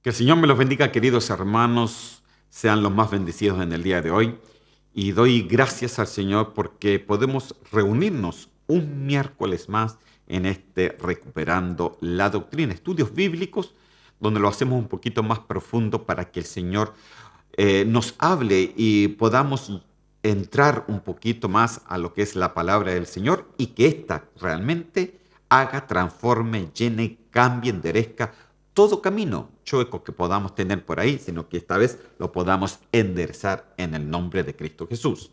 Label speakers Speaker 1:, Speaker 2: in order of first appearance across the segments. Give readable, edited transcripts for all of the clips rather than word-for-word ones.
Speaker 1: Que el Señor me los bendiga, queridos hermanos, sean los más bendecidos en el día de hoy. Y doy gracias al Señor porque podemos reunirnos un miércoles más en este Recuperando la Doctrina, estudios bíblicos, donde lo hacemos un poquito más profundo para que el Señor nos hable y podamos entrar un poquito más a lo que es la palabra del Señor y que ésta realmente haga, transforme, llene, cambie, enderezca todo camino chueco que podamos tener por ahí, sino que esta vez lo podamos enderezar en el nombre de Cristo Jesús.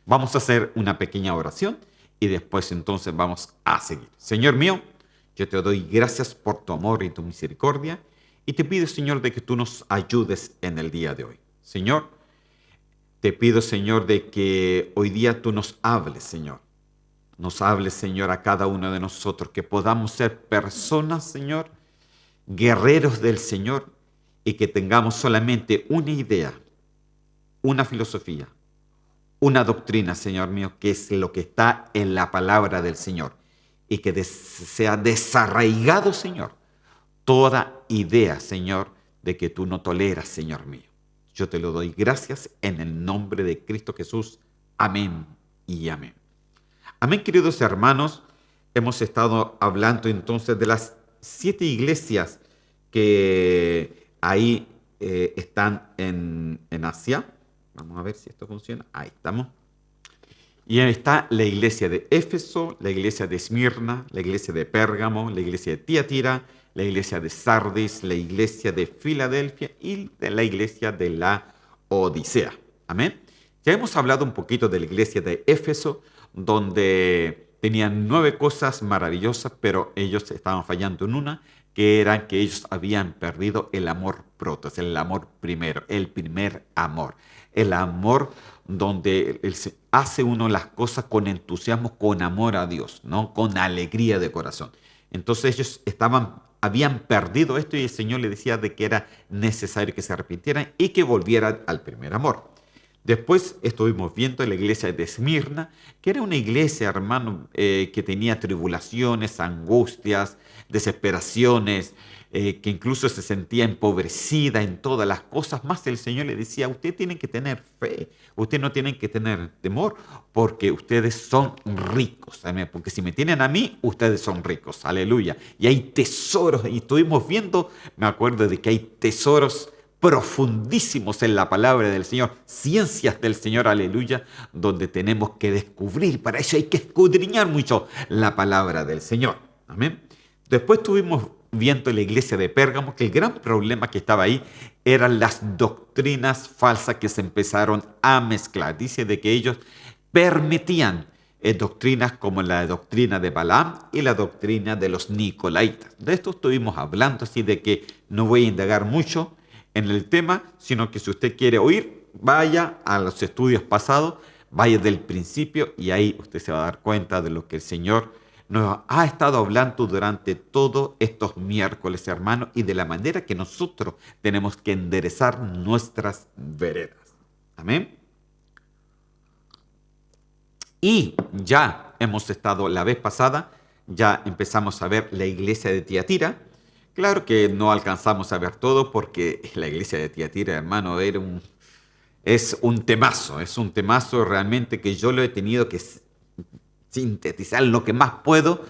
Speaker 1: Vamos a hacer una pequeña oración y después entonces vamos a seguir. Señor mío, yo te doy gracias por tu amor y tu misericordia y te pido, Señor, de que tú nos ayudes en el día de hoy. Señor, te pido, Señor, de que hoy día tú nos hables, Señor. Nos hables, Señor, a cada uno de nosotros, que podamos ser personas, Señor, guerreros del Señor y que tengamos solamente una idea, una filosofía, una doctrina, Señor mío, que es lo que está en la palabra del Señor y que sea desarraigado, Señor, toda idea, Señor, de que tú no toleras, Señor mío. Yo te lo doy gracias en el nombre de Cristo Jesús. Amén y amén. Amén, queridos hermanos. Hemos estado hablando entonces de las 7 iglesias que ahí están en Asia. Vamos a ver si esto funciona. Ahí estamos. Y está la iglesia de Éfeso, la iglesia de Esmirna, la iglesia de Pérgamo, la iglesia de Tiatira, la iglesia de Sardis, la iglesia de Filadelfia y de la iglesia de la Odisea. Amén. Ya hemos hablado un poquito de la iglesia de Éfeso, donde tenían 9 cosas maravillosas, pero ellos estaban fallando en una, que era que ellos habían perdido el amor protos, el amor primero, el primer amor. El amor donde hace uno las cosas con entusiasmo, con amor a Dios, ¿no? Con alegría de corazón. Entonces ellos habían perdido esto y el Señor le decía de que era necesario que se arrepintieran y que volvieran al primer amor. Después estuvimos viendo la iglesia de Esmirna, que era una iglesia, hermano, que tenía tribulaciones, angustias, desesperaciones, que incluso se sentía empobrecida en todas las cosas. Más el Señor le decía, usted tiene que tener fe, usted no tiene que tener temor, porque ustedes son ricos. Amén. Porque si me tienen a mí, ustedes son ricos. Aleluya. Y hay tesoros, y estuvimos viendo, me acuerdo de que hay tesoros profundísimos en la palabra del Señor, ciencias del Señor, aleluya, donde tenemos que descubrir, para eso hay que escudriñar mucho la palabra del Señor. Amén. Después estuvimos viendo la iglesia de Pérgamo, que el gran problema que estaba ahí eran las doctrinas falsas que se empezaron a mezclar. Dice de que ellos permitían doctrinas como la doctrina de Balaam y la doctrina de los Nicolaitas. De esto estuvimos hablando, así de que no voy a indagar mucho en el tema, sino que si usted quiere oír, vaya a los estudios pasados, vaya del principio y ahí usted se va a dar cuenta de lo que el Señor nos ha estado hablando durante todos estos miércoles, hermanos, y de la manera que nosotros tenemos que enderezar nuestras veredas. Amén. Y ya hemos estado la vez pasada, ya empezamos a ver la iglesia de Tiatira. Claro que no alcanzamos a ver todo porque la iglesia de Tiatira, hermano, es un temazo realmente que yo lo he tenido que sintetizar lo que más puedo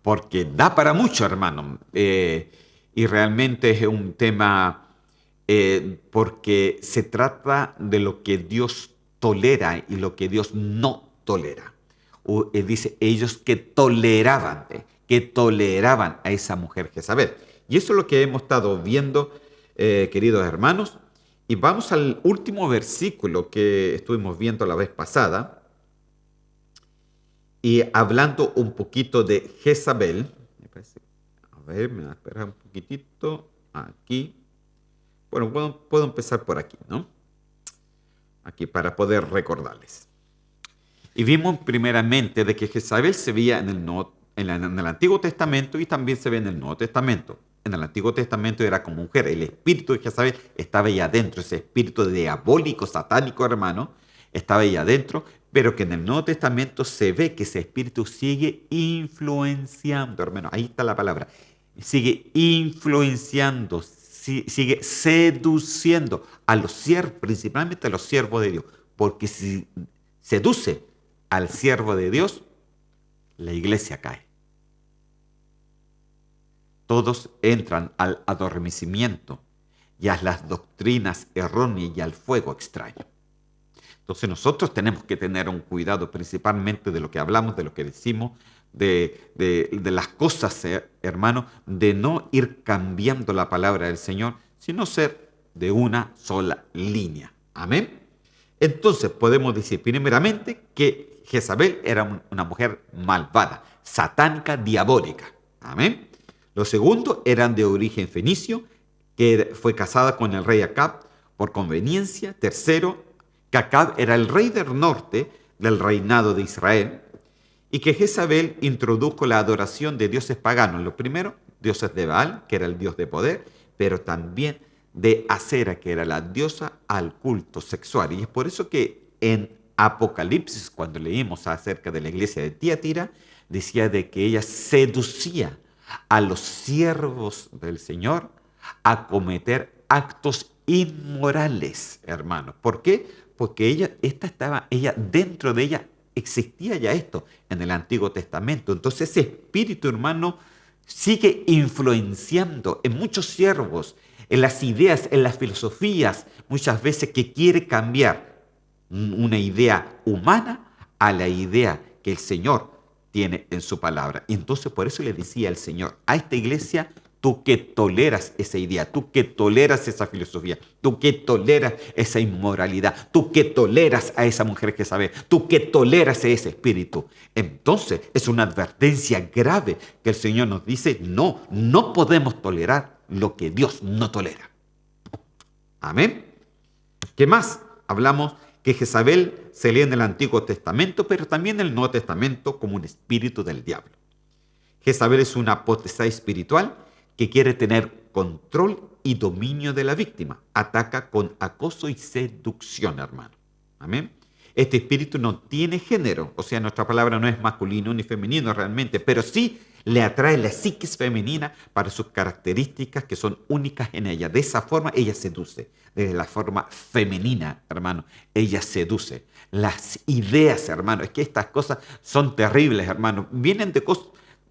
Speaker 1: porque da para mucho, hermano. Y realmente es un tema porque se trata de lo que Dios tolera y lo que Dios no tolera. Dice ellos que toleraban a esa mujer Jezabel. Y eso es lo que hemos estado viendo, queridos hermanos. Y vamos al último versículo que estuvimos viendo la vez pasada. Y hablando un poquito de Jezabel. A ver, me va a esperar un poquitito. Aquí. Bueno, puedo empezar por aquí, ¿no? Aquí para poder recordarles. Y vimos primeramente de que Jezabel se veía en el Antiguo Testamento y también se ve en el Nuevo Testamento. En el Antiguo Testamento era como mujer, el espíritu de Jezabel estaba ahí adentro, ese espíritu diabólico, satánico, hermano, estaba ahí adentro, pero que en el Nuevo Testamento se ve que ese espíritu sigue influenciando, hermano, ahí está la palabra, sigue influenciando, sigue seduciendo a los siervos, principalmente a los siervos de Dios. Porque si seduce al siervo de Dios, la iglesia cae. Todos entran al adormecimiento y a las doctrinas erróneas y al fuego extraño. Entonces nosotros tenemos que tener un cuidado principalmente de lo que hablamos, de lo que decimos, de las cosas, hermano, de no ir cambiando la palabra del Señor, sino ser de una sola línea. Amén. Entonces podemos decir primeramente que Jezabel era una mujer malvada, satánica, diabólica. Amén. Los segundos eran de origen fenicio, que fue casada con el rey Acab por conveniencia. Tercero, que Acab era el rey del norte del reinado de Israel y que Jezabel introdujo la adoración de dioses paganos. Lo primero, dioses de Baal, que era el dios de poder, pero también de Acera, que era la diosa al culto sexual. Y es por eso que en Apocalipsis, cuando leímos acerca de la iglesia de Tiatira, decía de que ella seducía a los siervos del Señor a cometer actos inmorales, hermano. ¿Por qué? Porque ella dentro de ella existía ya esto en el Antiguo Testamento. Entonces ese espíritu, hermano, sigue influenciando en muchos siervos, en las ideas, en las filosofías, muchas veces que quiere cambiar una idea humana a la idea que el Señor tiene en su palabra. Y entonces por eso le decía el Señor a esta iglesia: tú que toleras esa idea, tú que toleras esa filosofía, tú que toleras esa inmoralidad, tú que toleras a esa mujer que sabe, tú que toleras ese espíritu. Entonces es una advertencia grave que el Señor nos dice: no, no podemos tolerar lo que Dios no tolera. Amén. ¿Qué más? Hablamos que Jezabel se lee en el Antiguo Testamento, pero también en el Nuevo Testamento como un espíritu del diablo. Jezabel es una potestad espiritual que quiere tener control y dominio de la víctima. Ataca con acoso y seducción, hermano. Amén. Este espíritu no tiene género, o sea, nuestra palabra no es masculino ni femenino realmente, pero sí le atrae la psiquis femenina para sus características que son únicas en ella. De esa forma ella seduce, de la forma femenina, hermano, ella seduce. Las ideas, hermano, es que estas cosas son terribles, hermano, vienen de cosas.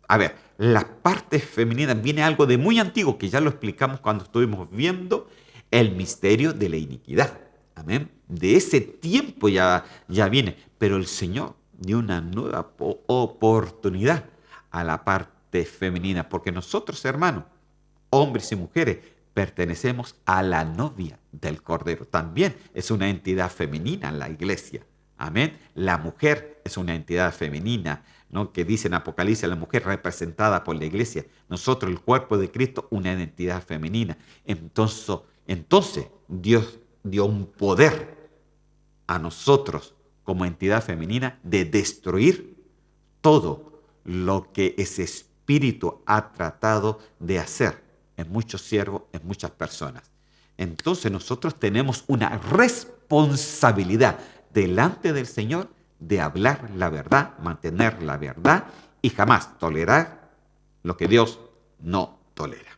Speaker 1: A ver, la parte femenina viene algo de muy antiguo, que ya lo explicamos cuando estuvimos viendo el misterio de la iniquidad. Amén. De ese tiempo ya viene, pero el Señor dio una nueva oportunidad a la parte femenina, porque nosotros, hermanos, hombres y mujeres, pertenecemos a la novia del Cordero. También es una entidad femenina en la iglesia. Amén. La mujer es una entidad femenina, ¿no? Que dice en Apocalipsis, la mujer representada por la iglesia. Nosotros, el cuerpo de Cristo, una entidad femenina. Entonces Dios dio un poder a nosotros como entidad femenina de destruir todo lo que ese espíritu ha tratado de hacer en muchos siervos, en muchas personas. Entonces nosotros tenemos una responsabilidad delante del Señor de hablar la verdad, mantener la verdad y jamás tolerar lo que Dios no tolera.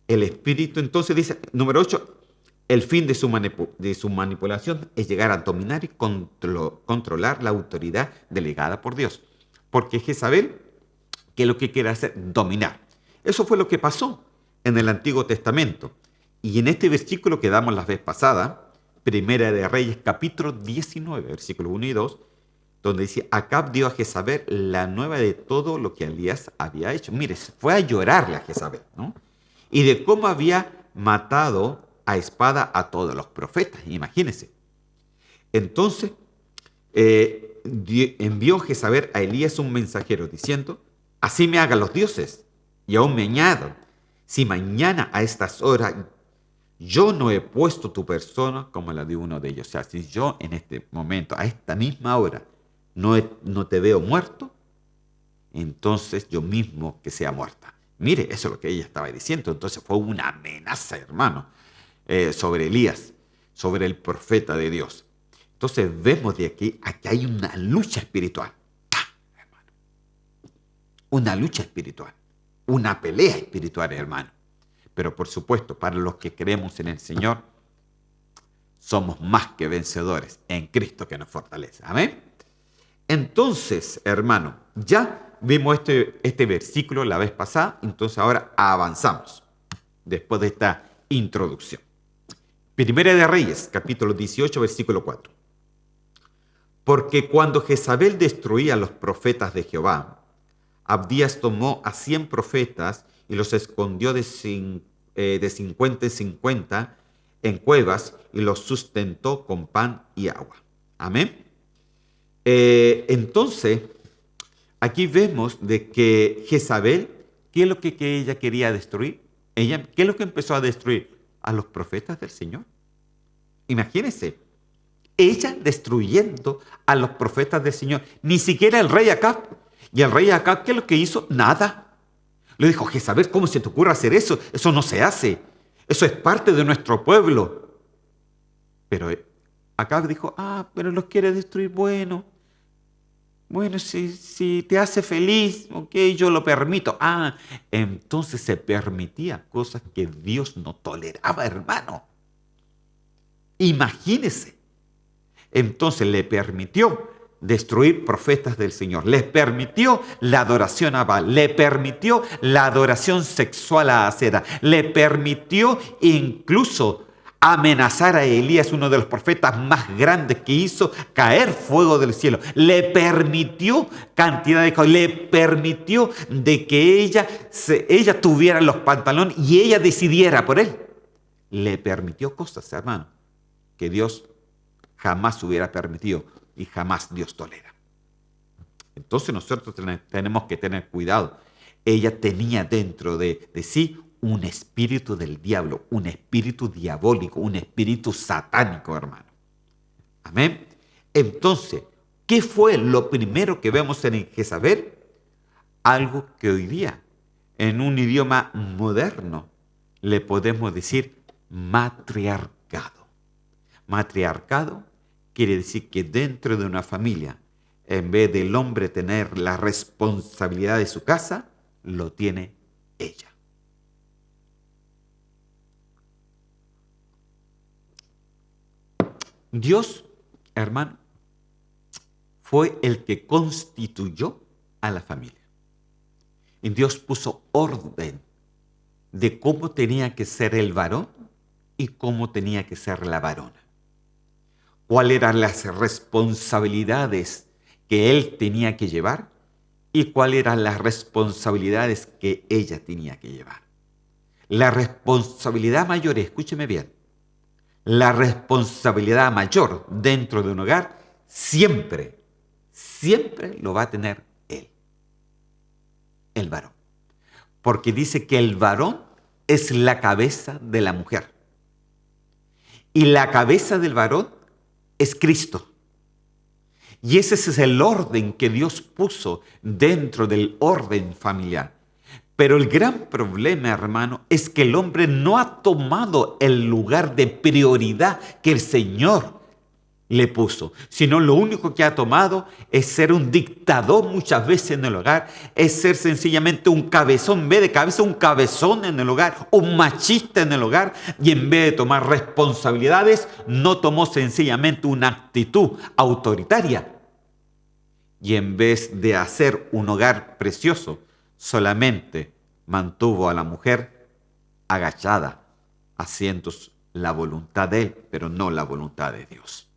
Speaker 1: El espíritu entonces dice, número 8, el fin de su manipulación es llegar a dominar y controlar la autoridad delegada por Dios. Porque Jezabel, ¿qué es lo que quiere hacer? Dominar. Eso fue lo que pasó en el Antiguo Testamento. Y en este versículo que damos la vez pasada, Primera de Reyes, capítulo 19, versículos 1 y 2, donde dice, Acab dio a Jezabel la nueva de todo lo que Elías había hecho. Mire, fue a llorarle a Jezabel, ¿no? Y de cómo había matado a espada a todos los profetas, imagínense. Entonces, envió Jezabel a Elías un mensajero diciendo, así me hagan los dioses, y aún me añadan, si mañana a estas horas yo no he puesto tu persona como la de uno de ellos. O sea, si yo en este momento, a esta misma hora, no te veo muerto, entonces yo mismo que sea muerta. Mire, eso es lo que ella estaba diciendo. Entonces fue una amenaza, hermano, sobre Elías, sobre el profeta de Dios. Entonces vemos de aquí hay una lucha espiritual. Hermano. Una lucha espiritual. Una pelea espiritual, hermano. Pero por supuesto, para los que creemos en el Señor, somos más que vencedores en Cristo que nos fortalece. Amén. Entonces, hermano, ya vimos este versículo la vez pasada, entonces ahora avanzamos después de esta introducción. Primera de Reyes, capítulo 18, versículo 4. Porque cuando Jezabel destruía a los profetas de Jehová, Abdías tomó a 100 profetas y los escondió de 50 en 50 en cuevas y los sustentó con pan y agua. Amén. Entonces, aquí vemos de que Jezabel, ¿qué es lo que ella quería destruir? ¿Qué es lo que empezó a destruir? A los profetas del Señor. Imagínense, ella destruyendo a los profetas del Señor. Ni siquiera el rey Acab. Y el rey Acab, ¿qué es lo que hizo? Nada. Le dijo, Jezabel, ¿cómo se te ocurre hacer eso? Eso no se hace. Eso es parte de nuestro pueblo. Pero Acab dijo, pero los quiere destruir. Bueno, si te hace feliz, ok, yo lo permito. Entonces se permitía cosas que Dios no toleraba, hermano. Imagínese. Entonces le permitió destruir profetas del Señor. Les permitió la adoración a Baal. Le permitió la adoración sexual a Acera. Le permitió incluso amenazar a Elías, uno de los profetas más grandes, que hizo caer fuego del cielo. Le permitió cantidad de cosas. Le permitió de que ella tuviera los pantalones y ella decidiera por él. Le permitió cosas, hermano, que Dios jamás hubiera permitido y jamás Dios tolera. Entonces nosotros tenemos que tener cuidado. Ella tenía dentro de sí un espíritu del diablo, un espíritu diabólico, un espíritu satánico, hermano. Amén. Entonces, ¿qué fue lo primero que vemos en Jezabel? Algo que hoy día, en un idioma moderno, le podemos decir matriarcado. Matriarcado quiere decir que dentro de una familia, en vez del hombre tener la responsabilidad de su casa, lo tiene ella. Dios, hermano, fue el que constituyó a la familia. Y Dios puso orden de cómo tenía que ser el varón y cómo tenía que ser la varona. Cuáles eran las responsabilidades que él tenía que llevar y cuáles eran las responsabilidades que ella tenía que llevar. La responsabilidad mayor, escúcheme bien, la responsabilidad mayor dentro de un hogar siempre lo va a tener él, el varón. Porque dice que el varón es la cabeza de la mujer. Y la cabeza del varón es Cristo. Y ese es el orden que Dios puso dentro del orden familiar. Pero el gran problema, hermano, es que el hombre no ha tomado el lugar de prioridad que el Señor le puso, sino lo único que ha tomado es ser un dictador muchas veces en el hogar, es ser sencillamente un cabezón, en vez de cabeza un cabezón en el hogar, un machista en el hogar, y en vez de tomar responsabilidades, no tomó sencillamente una actitud autoritaria. Y en vez de hacer un hogar precioso, solamente mantuvo a la mujer agachada, haciendo la voluntad de él, pero no la voluntad de Dios.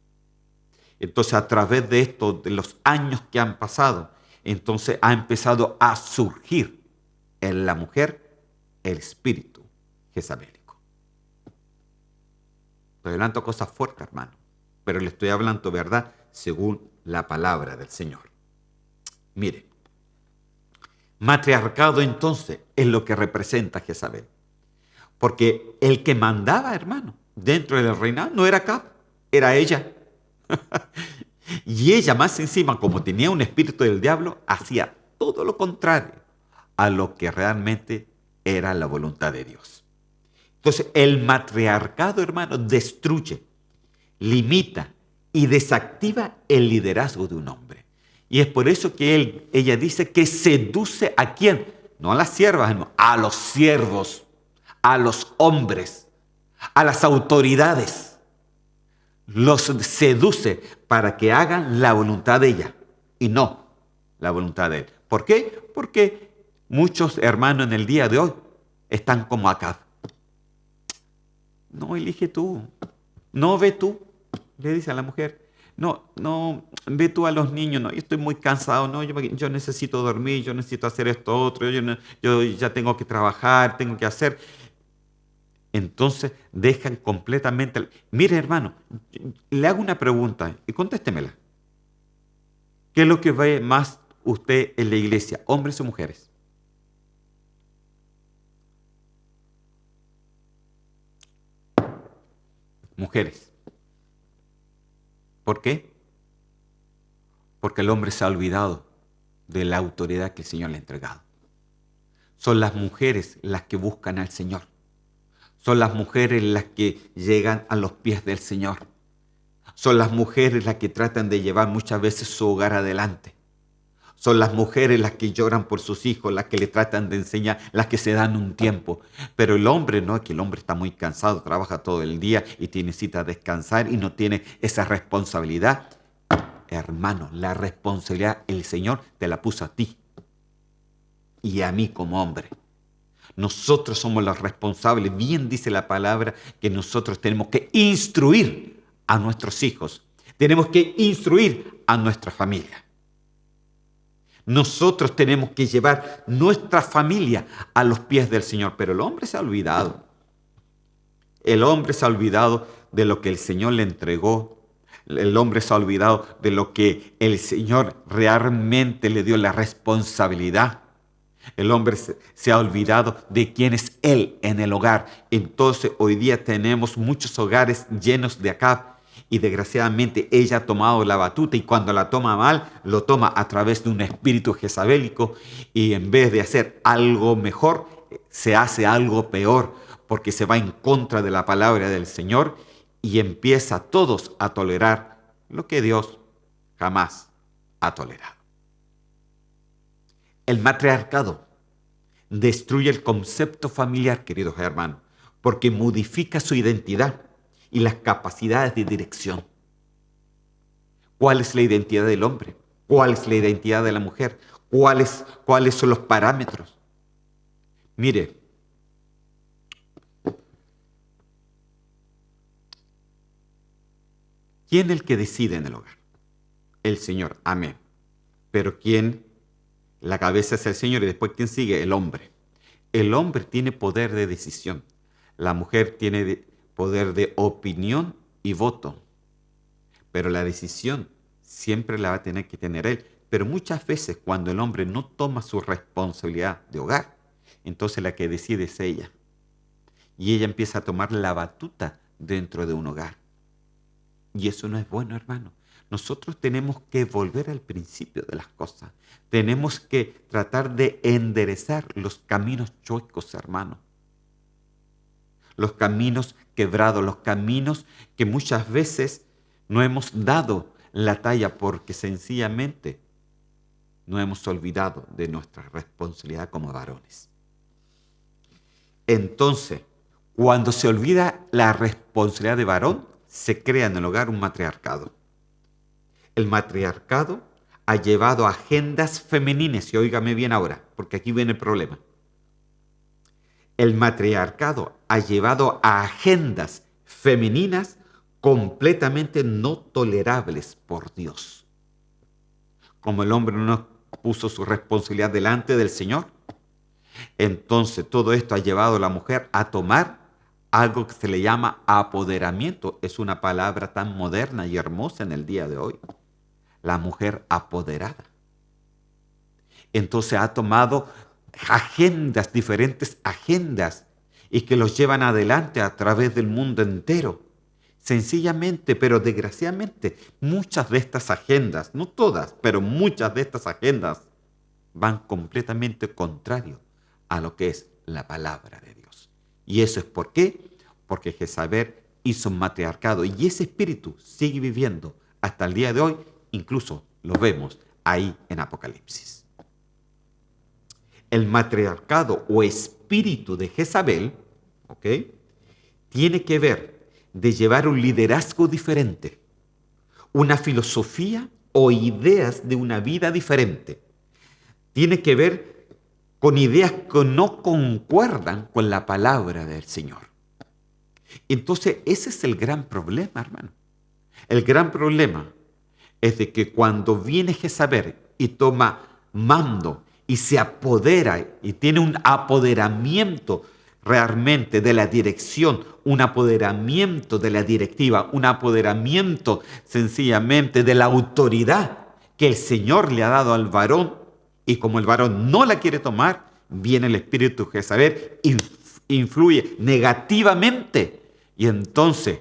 Speaker 1: Entonces, a través de esto, de los años que han pasado, entonces ha empezado a surgir en la mujer el espíritu jezabélico. Estoy hablando cosas fuertes, hermano, pero le estoy hablando verdad según la palabra del Señor. Mire, matriarcado entonces es lo que representa Jezabel. Porque el que mandaba, hermano, dentro del reinado no era Acab, era ella. Y ella más encima, como tenía un espíritu del diablo, hacía todo lo contrario a lo que realmente era la voluntad de Dios. Entonces, el matriarcado, hermano, destruye, limita y desactiva el liderazgo de un hombre. Y es por eso que ella dice que seduce a quién, no a las siervas, no, a los siervos, a los hombres, a las autoridades. Los seduce para que hagan la voluntad de ella y no la voluntad de él. ¿Por qué? Porque muchos hermanos en el día de hoy están como Acab. No, elige tú. No, ve tú, le dice a la mujer. No, ve tú a los niños. No, yo estoy muy cansado. No, yo necesito dormir, yo necesito hacer esto, otro. Yo ya tengo que trabajar, tengo que hacer. Entonces dejan completamente. Mire, hermano, le hago una pregunta y contéstemela. ¿Qué es lo que ve más usted en la iglesia, hombres o mujeres? Mujeres. ¿Por qué? Porque el hombre se ha olvidado de la autoridad que el Señor le ha entregado. Son las mujeres las que buscan al Señor. Son las mujeres las que llegan a los pies del Señor. Son las mujeres las que tratan de llevar muchas veces su hogar adelante. Son las mujeres las que lloran por sus hijos, las que le tratan de enseñar, las que se dan un tiempo. Pero el hombre no, que el hombre está muy cansado, trabaja todo el día y necesita descansar y no tiene esa responsabilidad. Hermano, la responsabilidad el Señor te la puso a ti y a mí como hombre. Nosotros somos los responsables. Bien dice la palabra que nosotros tenemos que instruir a nuestros hijos. Tenemos que instruir a nuestra familia. Nosotros tenemos que llevar nuestra familia a los pies del Señor. Pero el hombre se ha olvidado. El hombre se ha olvidado de lo que el Señor le entregó. El hombre se ha olvidado de lo que el Señor realmente le dio la responsabilidad. El hombre se ha olvidado de quién es Él en el hogar. Entonces hoy día tenemos muchos hogares llenos de Acab. Y desgraciadamente ella ha tomado la batuta y cuando la toma mal, lo toma a través de un espíritu jezabélico y en vez de hacer algo mejor, se hace algo peor porque se va en contra de la palabra del Señor y empieza todos a tolerar lo que Dios jamás ha tolerado. El matriarcado destruye el concepto familiar, queridos hermanos, porque modifica su identidad y las capacidades de dirección. ¿Cuál es la identidad del hombre? ¿Cuál es la identidad de la mujer? ¿Cuáles son los parámetros? Mire, ¿quién es el que decide en el hogar? El Señor, amén. Pero ¿quién? La cabeza es el Señor y después ¿quién sigue? El hombre. El hombre tiene poder de decisión. La mujer tiene poder de opinión y voto. Pero la decisión siempre la va a tener que tener él. Pero muchas veces cuando el hombre no toma su responsabilidad de hogar, entonces la que decide es ella. Y ella empieza a tomar la batuta dentro de un hogar. Y eso no es bueno, hermano. Nosotros tenemos que volver al principio de las cosas. Tenemos que tratar de enderezar los caminos chuecos, hermano. Los caminos quebrados, los caminos que muchas veces no hemos dado la talla porque sencillamente no hemos olvidado de nuestra responsabilidad como varones. Entonces, cuando se olvida la responsabilidad de varón, se crea en el hogar un matriarcado. El matriarcado ha llevado agendas femeninas, y óigame bien ahora, porque aquí viene el problema. El matriarcado ha llevado a agendas femeninas completamente no tolerables por Dios. Como el hombre no puso su responsabilidad delante del Señor, entonces todo esto ha llevado a la mujer a tomar algo que se le llama apoderamiento. Es una palabra tan moderna y hermosa en el día de hoy. La mujer apoderada. Entonces ha tomado agendas, diferentes agendas, y que los llevan adelante a través del mundo entero. Sencillamente, pero desgraciadamente, muchas de estas agendas, no todas, pero muchas de estas agendas van completamente contrario a lo que es la palabra de Dios. ¿Y eso es por qué? Porque Jezabel hizo un matriarcado y ese espíritu sigue viviendo hasta el día de hoy. Incluso lo vemos ahí en Apocalipsis. El matriarcado o espíritu de Jezabel ¿ok? Tiene que ver de llevar un liderazgo diferente, una filosofía o ideas de una vida diferente. Tiene que ver con ideas que no concuerdan con la palabra del Señor. Entonces, ese es el gran problema, hermano. El gran problema es de que cuando viene Jezabel y toma mando y se apodera y tiene un apoderamiento realmente de la dirección, un apoderamiento de la directiva, un apoderamiento sencillamente de la autoridad que el Señor le ha dado al varón, y como el varón no la quiere tomar, viene el espíritu de Jezabel, influye negativamente y entonces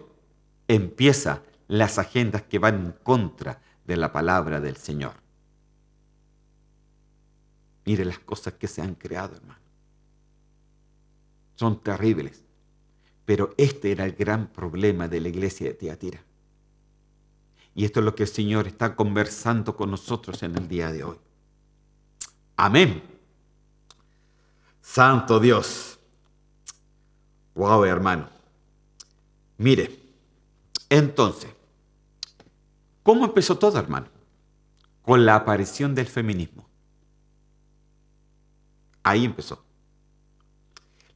Speaker 1: empieza las agendas que van en contra de la palabra del Señor. Mire las cosas que se han creado, hermano. Son terribles. Pero este era el gran problema de la iglesia de Tiatira. Y esto es lo que el Señor está conversando con nosotros en el día de hoy. Amén. Santo Dios. Wow, hermano. Mire, entonces, ¿cómo empezó todo, hermano? Con la aparición del feminismo. Ahí empezó.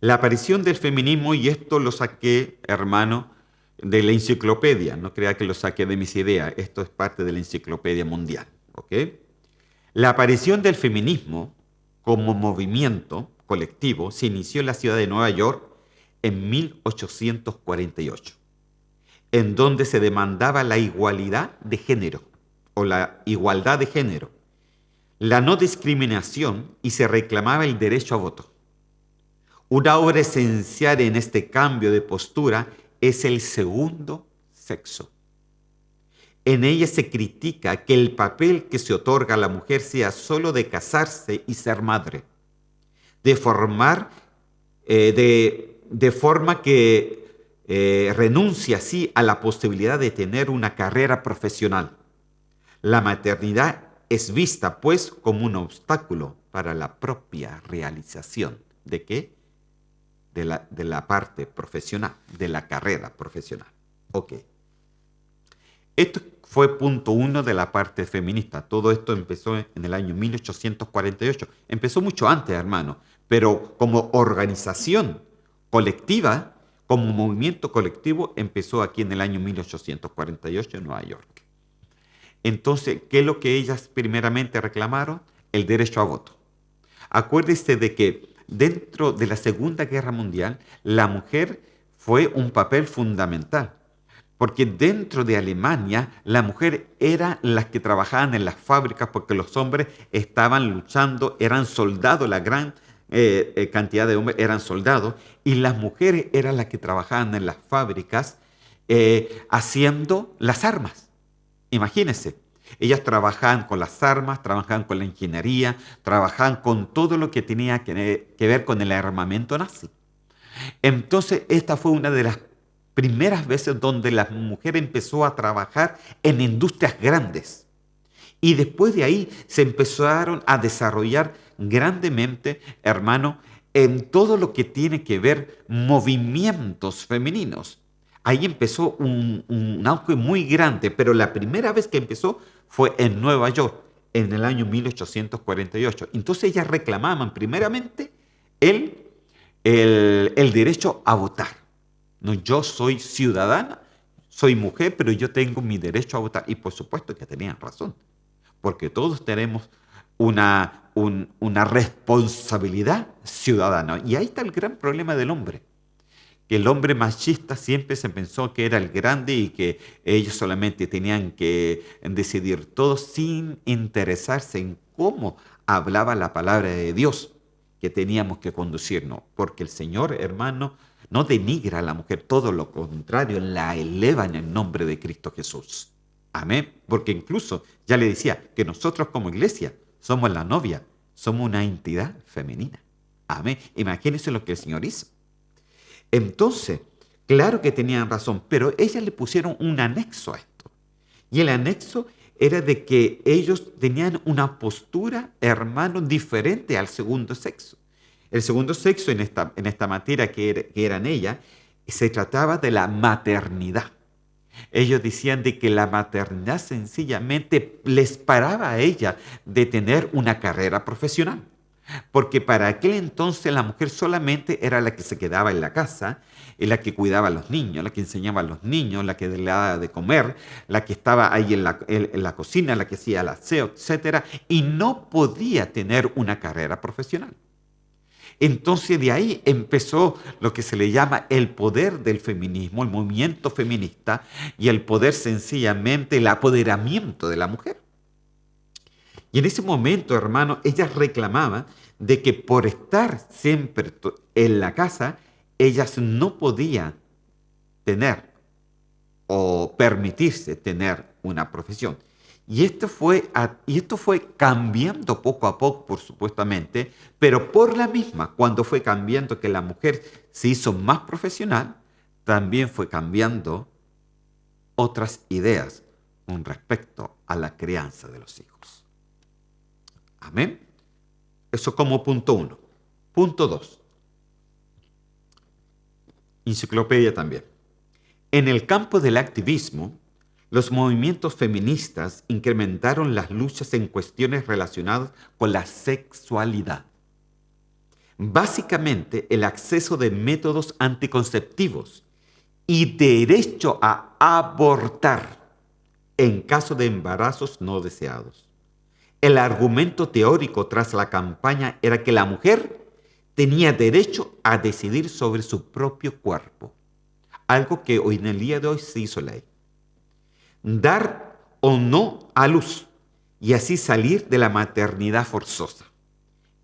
Speaker 1: La aparición del feminismo, y esto lo saqué, hermano, de la enciclopedia. No crea que lo saqué de mis ideas. Esto es parte de la enciclopedia mundial. ¿Ok? La aparición del feminismo como movimiento colectivo se inició en la ciudad de Nueva York en 1848, en donde se demandaba la igualdad de género o la igualdad de género, la no discriminación y se reclamaba el derecho a voto. Una obra esencial en este cambio de postura es el segundo sexo. En ella se critica que el papel que se otorga a la mujer sea solo de casarse y ser madre, de forma que renuncia así a la posibilidad de tener una carrera profesional. La maternidad es vista, pues, como un obstáculo para la propia realización. ¿De qué? De la parte profesional, de la carrera profesional. Ok. Esto fue punto uno de la parte feminista. Todo esto empezó en el año 1848. Empezó mucho antes, hermano, pero como organización colectiva, como movimiento colectivo, empezó aquí en el año 1848 en Nueva York. Entonces, ¿qué es lo que ellas primeramente reclamaron? El derecho a voto. Acuérdese de que dentro de la Segunda Guerra Mundial, la mujer fue un papel fundamental. Porque dentro de Alemania, la mujer era las que trabajaban en las fábricas, porque los hombres estaban luchando, eran soldados, la gran cantidad de hombres eran soldados, y las mujeres eran las que trabajaban en las fábricas haciendo las armas. Imagínense, ellas trabajaban con las armas, trabajaban con la ingeniería, trabajaban con todo lo que tenía que ver con el armamento nazi. Entonces, esta fue una de las primeras veces donde la mujer empezó a trabajar en industrias grandes. Y después de ahí se empezaron a desarrollar grandemente, hermano, en todo lo que tiene que ver movimientos femeninos. Ahí empezó un auge muy grande, pero la primera vez que empezó fue en Nueva York, en el año 1848. Entonces ellas reclamaban primeramente el derecho a votar. No, yo soy ciudadana, soy mujer, pero yo tengo mi derecho a votar. Y por supuesto que tenían razón, porque todos tenemos una responsabilidad ciudadana. Y ahí está el gran problema del hombre, que el hombre machista siempre se pensó que era el grande y que ellos solamente tenían que decidir todo sin interesarse en cómo hablaba la palabra de Dios, que teníamos que conducirnos. Porque el Señor, hermano, no denigra a la mujer, todo lo contrario, la eleva en el nombre de Cristo Jesús. Amén. Porque incluso ya le decía que nosotros como iglesia somos la novia, somos una entidad femenina. Amén. Imagínense lo que el Señor hizo. Entonces, claro que tenían razón, pero ellas le pusieron un anexo a esto. Y el anexo era de que ellos tenían una postura, hermano, diferente al segundo sexo. El segundo sexo en esta materia que era en ella, se trataba de la maternidad. Ellos decían de que la maternidad sencillamente les paraba a ella de tener una carrera profesional. Porque para aquel entonces la mujer solamente era la que se quedaba en la casa, la que cuidaba a los niños, la que enseñaba a los niños, la que le daba de comer, la que estaba ahí en la cocina, la que hacía el aseo, etcétera, y no podía tener una carrera profesional. Entonces de ahí empezó lo que se le llama el poder del feminismo, el movimiento feminista y el poder sencillamente, el apoderamiento de la mujer. Y en ese momento, hermano, ellas reclamaban de que por estar siempre en la casa, ellas no podían tener o permitirse tener una profesión. Y esto fue cambiando poco a poco, por supuestamente, pero por la misma, cuando fue cambiando que la mujer se hizo más profesional, también fue cambiando otras ideas con respecto a la crianza de los hijos. Amén. Eso como punto 1. Punto 2. Enciclopedia también. En el campo del activismo, los movimientos feministas incrementaron las luchas en cuestiones relacionadas con la sexualidad. Básicamente, el acceso de métodos anticonceptivos y derecho a abortar en caso de embarazos no deseados. El argumento teórico tras la campaña era que la mujer tenía derecho a decidir sobre su propio cuerpo, algo que hoy en el día de hoy se hizo ley. Dar o no a luz y así salir de la maternidad forzosa.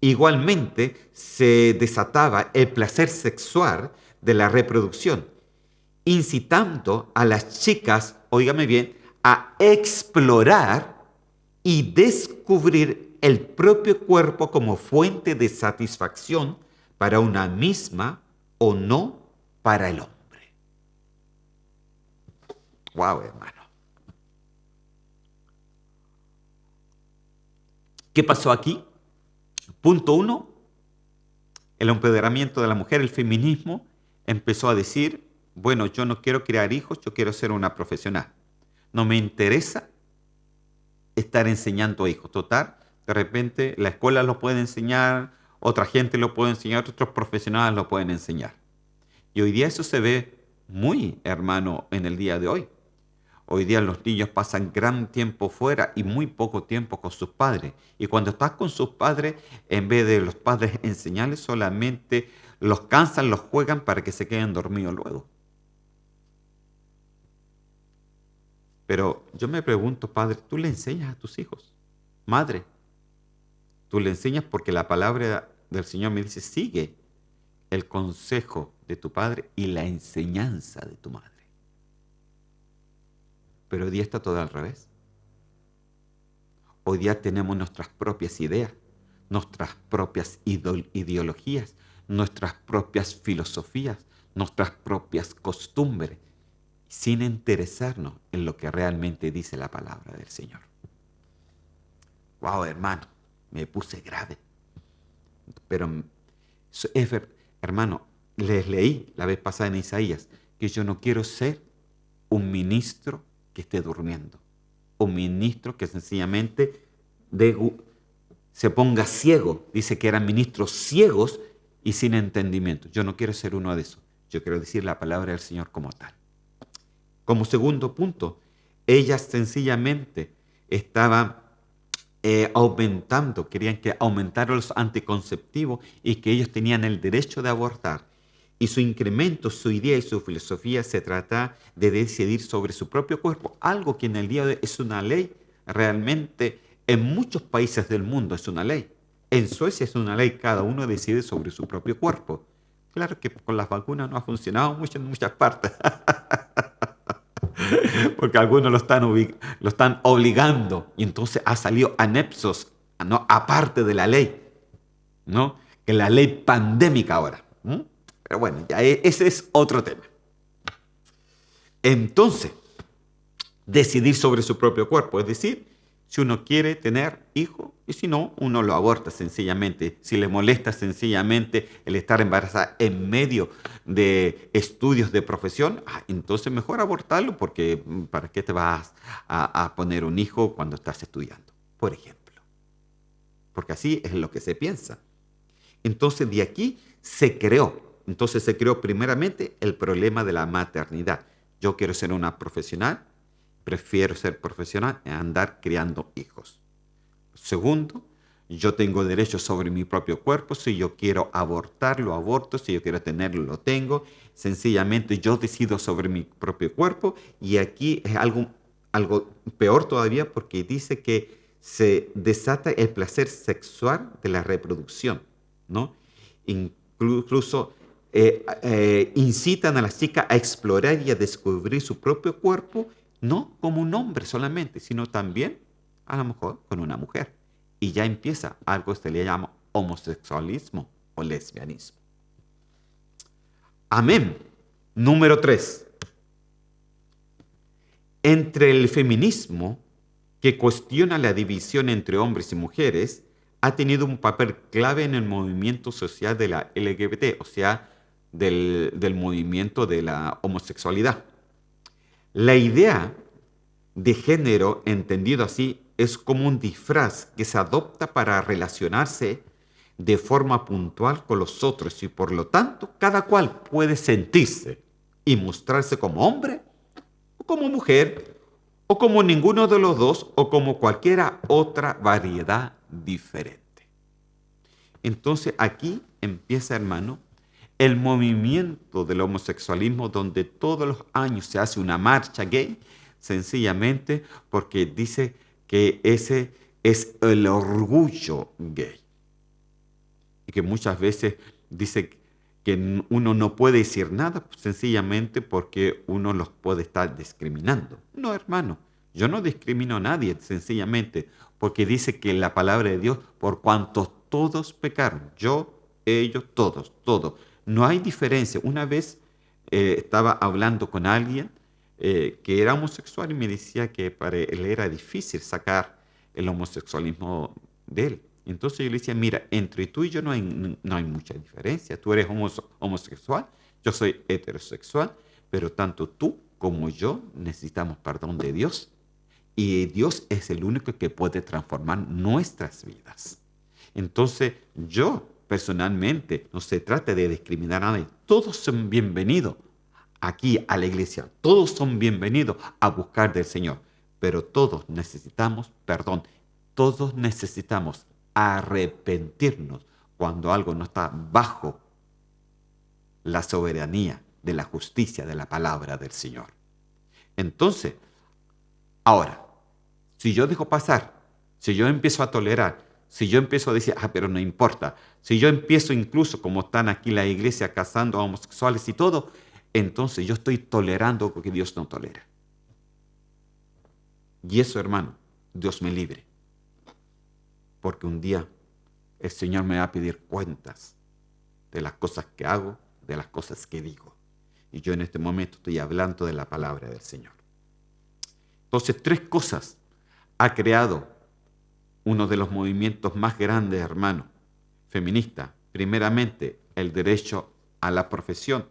Speaker 1: Igualmente se desataba el placer sexual de la reproducción, incitando a las chicas, óigame bien, a explorar y descubrir el propio cuerpo como fuente de satisfacción para una misma o no para el hombre. Wow, hermano. ¿Qué pasó aquí? Punto 1, el empoderamiento de la mujer, el feminismo, empezó a decir, bueno, yo no quiero criar hijos, yo quiero ser una profesional. No me interesa estar enseñando a hijos. Total, de repente la escuela lo puede enseñar, otra gente lo puede enseñar, otros profesionales lo pueden enseñar. Y hoy día eso se ve muy, hermano, en el día de hoy. Hoy día los niños pasan gran tiempo fuera y muy poco tiempo con sus padres. Y cuando estás con sus padres, en vez de los padres enseñarles, solamente los cansan, los juegan para que se queden dormidos luego. Pero yo me pregunto, padre, ¿tú le enseñas a tus hijos? Madre, tú le enseñas porque la palabra del Señor me dice, sigue el consejo de tu padre y la enseñanza de tu madre. Pero hoy día está todo al revés. Hoy día tenemos nuestras propias ideas, nuestras propias ideologías, nuestras propias filosofías, nuestras propias costumbres, sin interesarnos en lo que realmente dice la palabra del Señor. Wow, hermano, me puse grave. Pero, hermano, les leí la vez pasada en Isaías que yo no quiero ser un ministro que esté durmiendo. Un ministro que sencillamente se ponga ciego. Dice que eran ministros ciegos y sin entendimiento. Yo no quiero ser uno de esos. Yo quiero decir la palabra del Señor como tal. Como segundo punto, ellas sencillamente estaban querían que aumentaran los anticonceptivos y que ellos tenían el derecho de abortar. Y su incremento, su idea y su filosofía se trata de decidir sobre su propio cuerpo, algo que en el día de hoy es una ley realmente en muchos países del mundo es una ley. En Suecia es una ley, cada uno decide sobre su propio cuerpo. Claro que con las vacunas no ha funcionado mucho en muchas partes, porque algunos lo están obligando y entonces ha salido anexos, ¿no? Aparte de la ley, ¿no? Que la ley pandémica ahora. Pero bueno, ya ese es otro tema. Entonces, decidir sobre su propio cuerpo, es decir, Si uno quiere tener hijo, y si no, uno lo aborta sencillamente. Si le molesta sencillamente el estar embarazada en medio de estudios de profesión, entonces mejor abortarlo porque ¿para qué te vas a poner un hijo cuando estás estudiando? Por ejemplo. Porque así es lo que se piensa. Entonces de aquí se creó. Entonces se creó primeramente el problema de la maternidad. Yo quiero ser una profesional, prefiero ser profesional a andar criando hijos. Segundo, yo tengo derecho sobre mi propio cuerpo. Si yo quiero abortar, lo aborto. Si yo quiero tenerlo, lo tengo. Sencillamente yo decido sobre mi propio cuerpo. Y aquí es algo peor todavía porque dice que se desata el placer sexual de la reproducción, ¿no? Incluso incitan a las chicas a explorar y a descubrir su propio cuerpo, no como un hombre solamente, sino también a lo mejor con una mujer. Y ya empieza algo que se le llama homosexualismo o lesbianismo. Amén. Número 3. Entre el feminismo, que cuestiona la división entre hombres y mujeres, ha tenido un papel clave en el movimiento social de la LGBT, o sea, del movimiento de la homosexualidad. La idea de género, entendido así, es como un disfraz que se adopta para relacionarse de forma puntual con los otros y por lo tanto cada cual puede sentirse y mostrarse como hombre o como mujer o como ninguno de los dos o como cualquiera otra variedad diferente. Entonces aquí empieza, hermano, el movimiento del homosexualismo donde todos los años se hace una marcha gay, sencillamente porque dice que ese es el orgullo gay. Y que muchas veces dice que uno no puede decir nada sencillamente porque uno los puede estar discriminando. No, hermano, yo no discrimino a nadie sencillamente porque dice que la palabra de Dios, por cuanto todos pecaron, yo, ellos, todos. No hay diferencia. Una vez estaba hablando con alguien que era homosexual y me decía que para él era difícil sacar el homosexualismo de él. Entonces yo le decía, mira, entre tú y yo no hay mucha diferencia. Tú eres homosexual, yo soy heterosexual, pero tanto tú como yo necesitamos perdón de Dios. Y Dios es el único que puede transformar nuestras vidas. Entonces yo personalmente, no se trata de discriminar a nadie. Todos son bienvenidos aquí a la iglesia. Todos son bienvenidos a buscar del Señor. Pero todos necesitamos perdón. Todos necesitamos arrepentirnos cuando algo no está bajo la soberanía de la justicia de la palabra del Señor. Entonces, ahora, si yo dejo pasar, si yo empiezo a tolerar, si yo empiezo a decir, pero no importa, si yo empiezo incluso como están aquí la iglesia casando a homosexuales y todo, entonces yo estoy tolerando lo que Dios no tolera. Y eso, hermano, Dios me libre. Porque un día el Señor me va a pedir cuentas de las cosas que hago, de las cosas que digo. Y yo en este momento estoy hablando de la palabra del Señor. Entonces, 3 cosas ha creado uno de los movimientos más grandes, hermano, feminista. Primeramente, el derecho a la profesión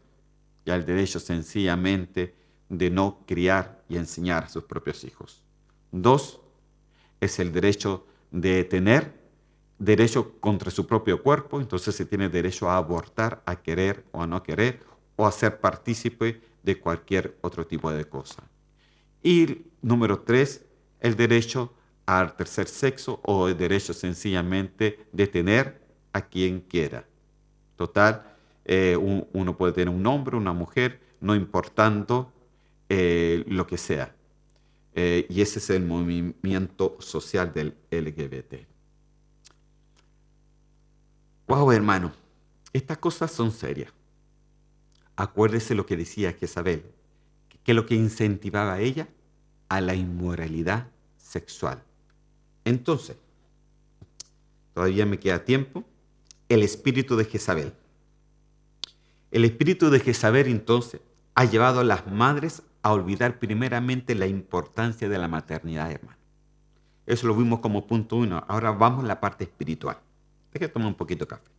Speaker 1: y al derecho sencillamente de no criar y enseñar a sus propios hijos. 2, es el derecho de tener derecho contra su propio cuerpo, entonces se tiene derecho a abortar, a querer o a no querer, o a ser partícipe de cualquier otro tipo de cosa. Y número 3, el derecho al tercer sexo o el derecho sencillamente de tener a quien quiera. Total, uno puede tener un hombre, una mujer, no importando lo que sea. Y ese es el movimiento social del LGBT. Wow, hermano, estas cosas son serias. Acuérdese lo que decía Jezabel, que lo que incentivaba a ella a la inmoralidad sexual. Entonces, todavía me queda tiempo, el espíritu de Jezabel. El espíritu de Jezabel, entonces, ha llevado a las madres a olvidar primeramente la importancia de la maternidad, hermano. Eso lo vimos como punto 1. Ahora vamos a la parte espiritual. Déjame tomar un poquito de café.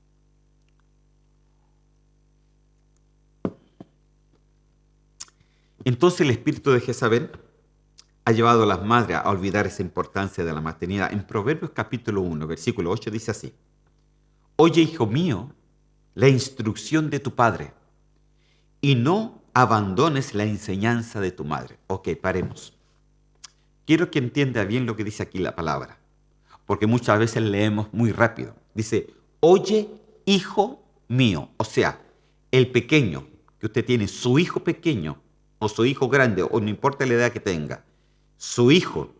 Speaker 1: Entonces el espíritu de Jezabel ha llevado a las madres a olvidar esa importancia de la maternidad. En Proverbios capítulo 1, versículo 8 dice así: Oye, hijo mío, la instrucción de tu padre, y no abandones la enseñanza de tu madre. Ok, paremos. Quiero que entienda bien lo que dice aquí la palabra, porque muchas veces leemos muy rápido. Dice, oye, hijo mío. O sea, el pequeño que usted tiene, su hijo pequeño, o su hijo grande, o no importa la edad que tenga, su hijo,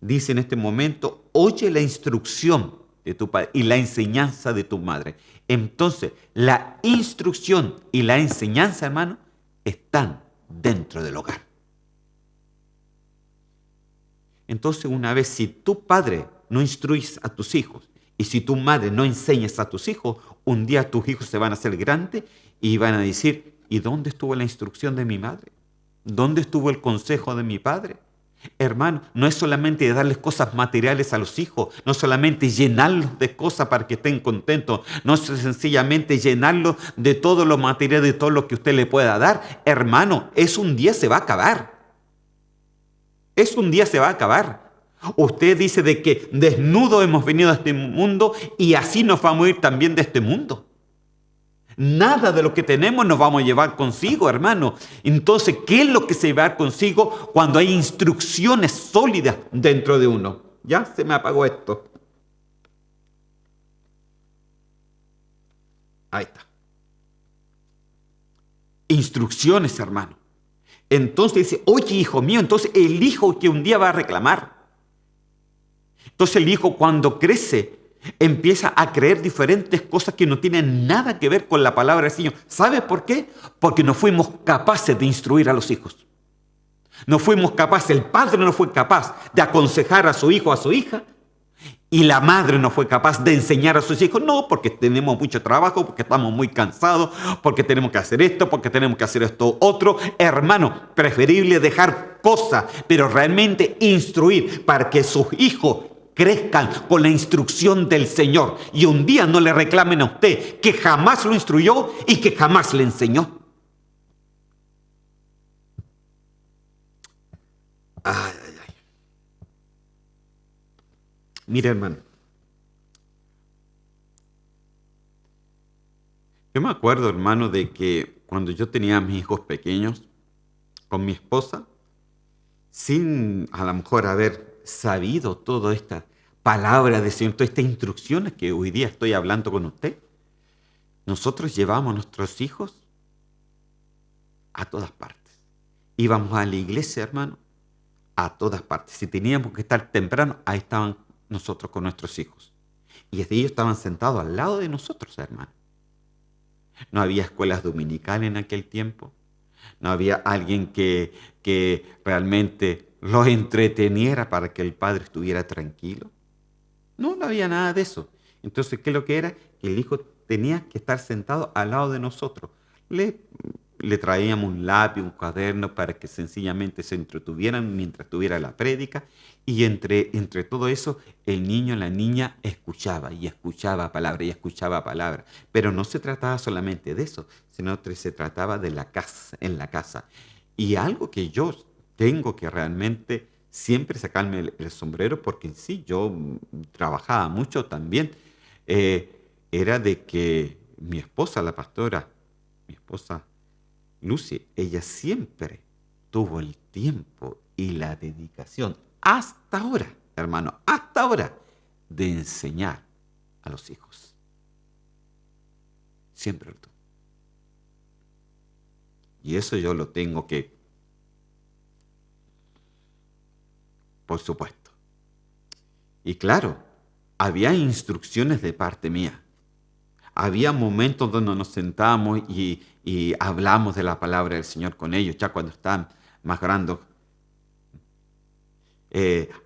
Speaker 1: dice en este momento, oye la instrucción de tu padre y la enseñanza de tu madre. Entonces, la instrucción y la enseñanza, hermano, están dentro del hogar. Entonces, una vez, si tu padre no instruyes a tus hijos y si tu madre no enseñas a tus hijos, un día tus hijos se van a hacer grandes y van a decir, ¿y dónde estuvo la instrucción de mi madre? ¿Dónde estuvo el consejo de mi padre? Hermano, no es solamente darles cosas materiales a los hijos, no solamente llenarlos de cosas para que estén contentos, no es sencillamente llenarlos de todo lo material, de todo lo que usted le pueda dar. Hermano, eso un día se va a acabar. Eso un día se va a acabar. Usted dice de que desnudo hemos venido a este mundo y así nos vamos a ir también de este mundo. Nada de lo que tenemos nos vamos a llevar consigo, hermano. Entonces, ¿qué es lo que se va a llevar consigo cuando hay instrucciones sólidas dentro de uno? Ya se me apagó esto. Ahí está. Instrucciones, hermano. Entonces dice, oye, hijo mío, entonces el hijo que un día va a reclamar. Entonces el hijo cuando crece empieza a creer diferentes cosas que no tienen nada que ver con la palabra del Señor. ¿Sabe por qué? Porque no fuimos capaces de instruir a los hijos. No fuimos capaces, el padre no fue capaz de aconsejar a su hijo, a su hija, y la madre no fue capaz de enseñar a sus hijos. No, porque tenemos mucho trabajo, porque estamos muy cansados, porque tenemos que hacer esto, porque tenemos que hacer esto otro. Hermano, preferible dejar cosas, pero realmente instruir para que sus hijos crezcan con la instrucción del Señor. Y un día no le reclamen a usted que jamás lo instruyó y que jamás le enseñó. Ay, ay, ay. Mire, hermano. Yo me acuerdo, hermano, de que cuando yo tenía a mis hijos pequeños, con mi esposa, sin a lo mejor haber sabido toda esta palabra de Señor, todas estas instrucciones que hoy día estoy hablando con usted, nosotros llevamos a nuestros hijos a todas partes. Íbamos a la iglesia, hermano, a todas partes. Si teníamos que estar temprano, ahí estaban nosotros con nuestros hijos. Y ellos estaban sentados al lado de nosotros, hermano. No había escuelas dominicales en aquel tiempo. No había alguien que realmente los entreteniera para que el padre estuviera tranquilo. No, no había nada de eso. Entonces, ¿qué es lo que era? Que el hijo tenía que estar sentado al lado de nosotros. Le traíamos un lápiz, un cuaderno para que sencillamente se entretuvieran mientras tuviera la prédica. Y entre todo eso, el niño, la niña escuchaba y escuchaba palabra y escuchaba palabra. Pero no se trataba solamente de eso, sino que se trataba de la casa, en la casa. Y algo que yo tengo que realmente siempre sacarme el sombrero, porque en sí yo trabajaba mucho también, era de que mi esposa, la pastora, mi esposa Lucy, ella siempre tuvo el tiempo y la dedicación, hasta ahora, hermano, hasta ahora, de enseñar a los hijos. Siempre lo tuvo. Y eso yo lo tengo que, por supuesto. Y claro, había instrucciones de parte mía. Había momentos donde nos sentábamos y hablamos de la palabra del Señor con ellos, ya cuando estaban más grandes.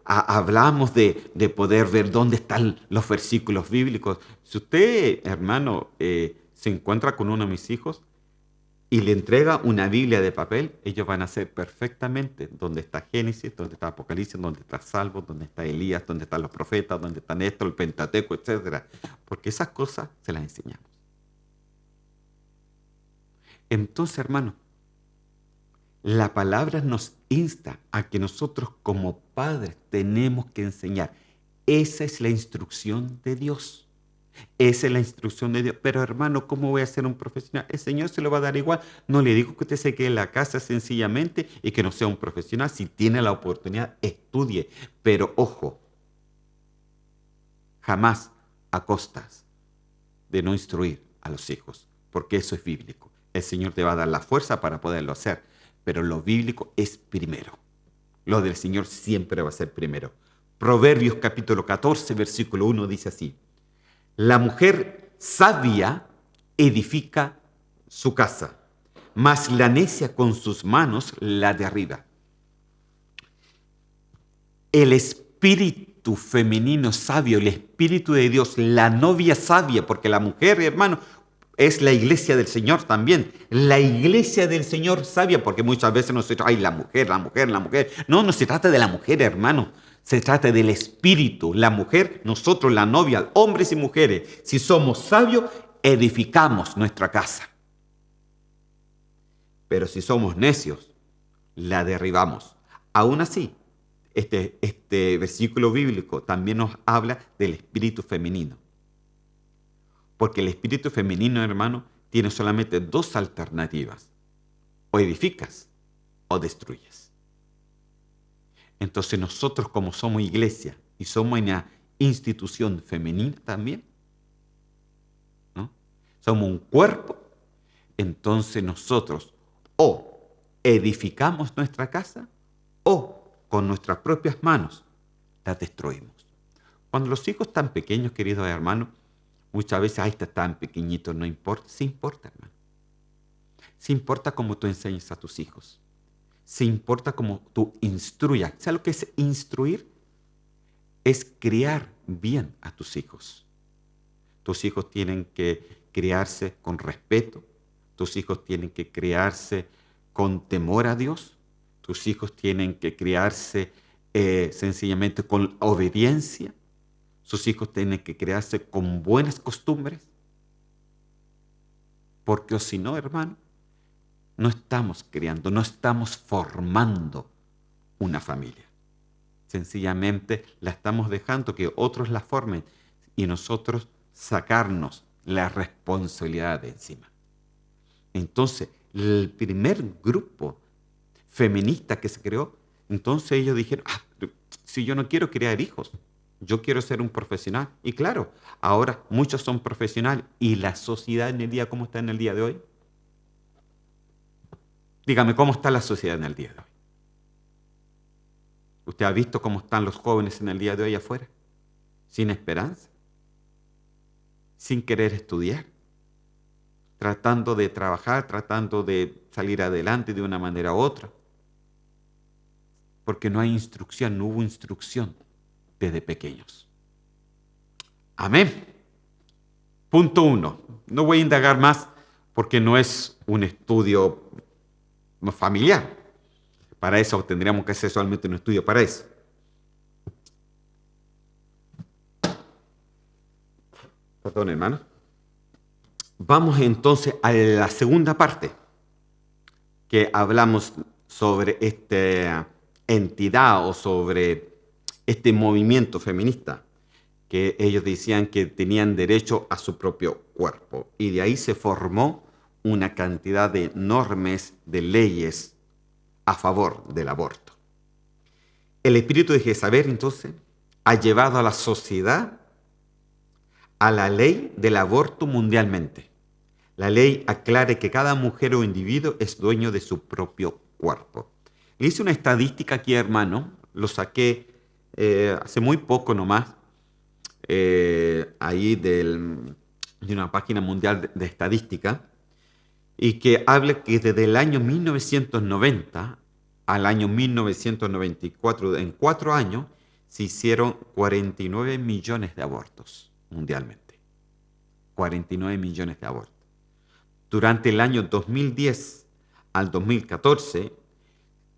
Speaker 1: Hablamos de poder ver dónde están los versículos bíblicos. Si usted, hermano, se encuentra con uno de mis hijos, y le entrega una Biblia de papel, ellos van a saber perfectamente dónde está Génesis, dónde está Apocalipsis, dónde está Salmos, dónde está Elías, dónde están los profetas, dónde está Néstor, el Pentateuco, etc. Porque esas cosas se las enseñamos. Entonces, hermano, la palabra nos insta a que nosotros como padres tenemos que enseñar. Esa es la instrucción de Dios. Esa es la instrucción de Dios. Pero hermano, ¿cómo voy a ser un profesional? El Señor se lo va a dar igual. No le digo que usted se quede en la casa sencillamente y que no sea un profesional. Si tiene la oportunidad, estudie. Pero ojo, jamás a costas de no instruir a los hijos, porque eso es bíblico. El Señor te va a dar la fuerza para poderlo hacer, pero lo bíblico es primero. Lo del Señor siempre va a ser primero. Proverbios capítulo 14, versículo 1 dice así: la mujer sabia edifica su casa, mas la necia con sus manos la derriba. El espíritu femenino sabio, el espíritu de Dios, la novia sabia, porque la mujer, hermano, es la iglesia del Señor también. La iglesia del Señor sabia, porque muchas veces nos dice, ay, la mujer, la mujer, la mujer. No, no se trata de la mujer, hermano. Se trata del espíritu. La mujer, nosotros, la novia, hombres y mujeres, si somos sabios, edificamos nuestra casa. Pero si somos necios, la derribamos. Aún así, este versículo bíblico también nos habla del espíritu femenino. Porque el espíritu femenino, hermano, tiene solamente dos alternativas. O edificas o destruyes. Entonces nosotros, como somos iglesia y somos una institución femenina también, ¿no? Somos un cuerpo, entonces nosotros o edificamos nuestra casa o con nuestras propias manos la destruimos. Cuando los hijos están pequeños, queridos hermanos, muchas veces, ay, está tan pequeñito, no importa. Sí importa, hermano. Sí importa cómo tú enseñas a tus hijos. Sí importa cómo tú instruyas. ¿Sabes lo que es instruir? Es criar bien a tus hijos. Tus hijos tienen que criarse con respeto. Tus hijos tienen que criarse con temor a Dios. Tus hijos tienen que criarse sencillamente con obediencia. Sus hijos tienen que criarse con buenas costumbres. Porque si no, hermano, no estamos criando, no estamos formando una familia. Sencillamente la estamos dejando que otros la formen y nosotros sacarnos la responsabilidad de encima. Entonces, el primer grupo feminista que se creó, entonces ellos dijeron, si yo no quiero criar hijos, yo quiero ser un profesional. Y claro, ahora muchos son profesionales. ¿Y la sociedad en el día, cómo está en el día de hoy? Dígame, ¿cómo está la sociedad en el día de hoy? ¿Usted ha visto cómo están los jóvenes en el día de hoy afuera? Sin esperanza, sin querer estudiar, tratando de trabajar, tratando de salir adelante de una manera u otra. Porque no hay instrucción, no hubo instrucción desde pequeños. Amén. Punto 1. No voy a indagar más porque no es un estudio familiar. Para eso tendríamos que hacer solamente un estudio para eso. Perdón, hermano. Vamos entonces a la segunda parte que hablamos sobre esta entidad o sobre este movimiento feminista, que ellos decían que tenían derecho a su propio cuerpo. Y de ahí se formó una cantidad de normas, de leyes a favor del aborto. El espíritu de Jezabel, entonces, ha llevado a la sociedad a la ley del aborto mundialmente. La ley aclara que cada mujer o individuo es dueño de su propio cuerpo. Le hice una estadística aquí, hermano, lo saqué hace muy poco nomás, ahí de una página mundial de estadística, y que habla que desde el año 1990 al año 1994, en 4 años, se hicieron 49 millones de abortos mundialmente. 49 millones de abortos. Durante el año 2010 al 2014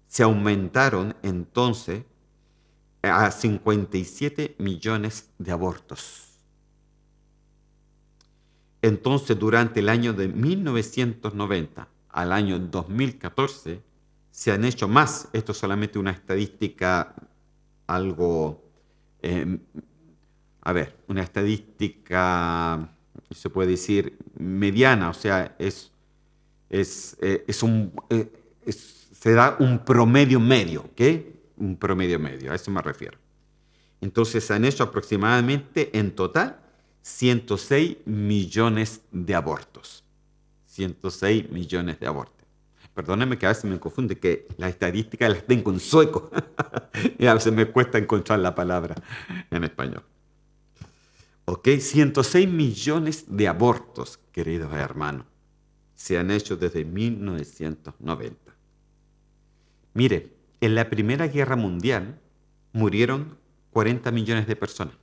Speaker 1: se aumentaron entonces a 57 millones de abortos. Entonces, durante el año de 1990 al año 2014, se han hecho más. Esto es solamente una estadística algo, una estadística, se puede decir, mediana, o sea, se da un promedio medio, ¿ok? Un promedio medio, a eso me refiero. Entonces, se han hecho aproximadamente en total 106 millones de abortos. 106 millones de abortos. Perdónenme que a veces me confunde que las estadísticas las tengo en sueco y a veces me cuesta encontrar la palabra en español. ¿Ok? 106 millones de abortos, queridos hermanos, se han hecho desde 1990. Mire, en la Primera Guerra Mundial murieron 40 millones de personas,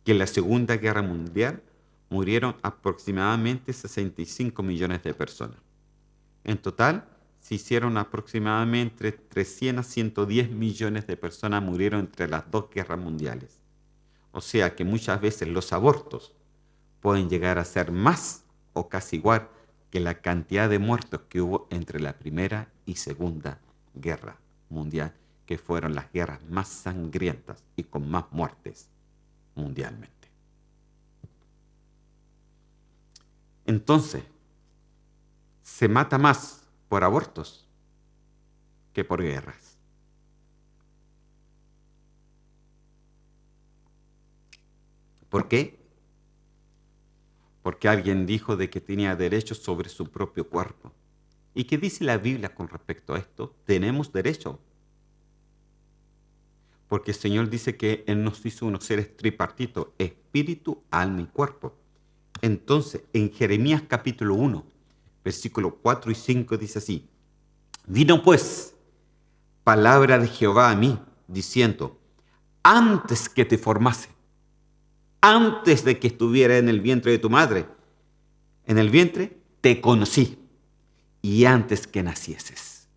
Speaker 1: que en la Segunda Guerra Mundial murieron aproximadamente 65 millones de personas. En total, se hicieron aproximadamente entre 100 a 110 millones de personas murieron entre las dos guerras mundiales. O sea que muchas veces los abortos pueden llegar a ser más o casi igual que la cantidad de muertos que hubo entre la Primera y Segunda Guerra Mundial, que fueron las guerras más sangrientas y con más muertes mundialmente. Entonces, se mata más por abortos que por guerras. ¿Por qué? Porque alguien dijo de que tenía derechos sobre su propio cuerpo. ¿Y qué dice la Biblia con respecto a esto? Tenemos derecho. Porque el Señor dice que Él nos hizo unos seres tripartitos, espíritu, alma y cuerpo. Entonces, en Jeremías capítulo 1, versículos 4 y 5 dice así: vino pues palabra de Jehová a mí, diciendo, antes que te formase, antes de que estuviera en el vientre de tu madre, en el vientre te conocí, y antes que nacieses.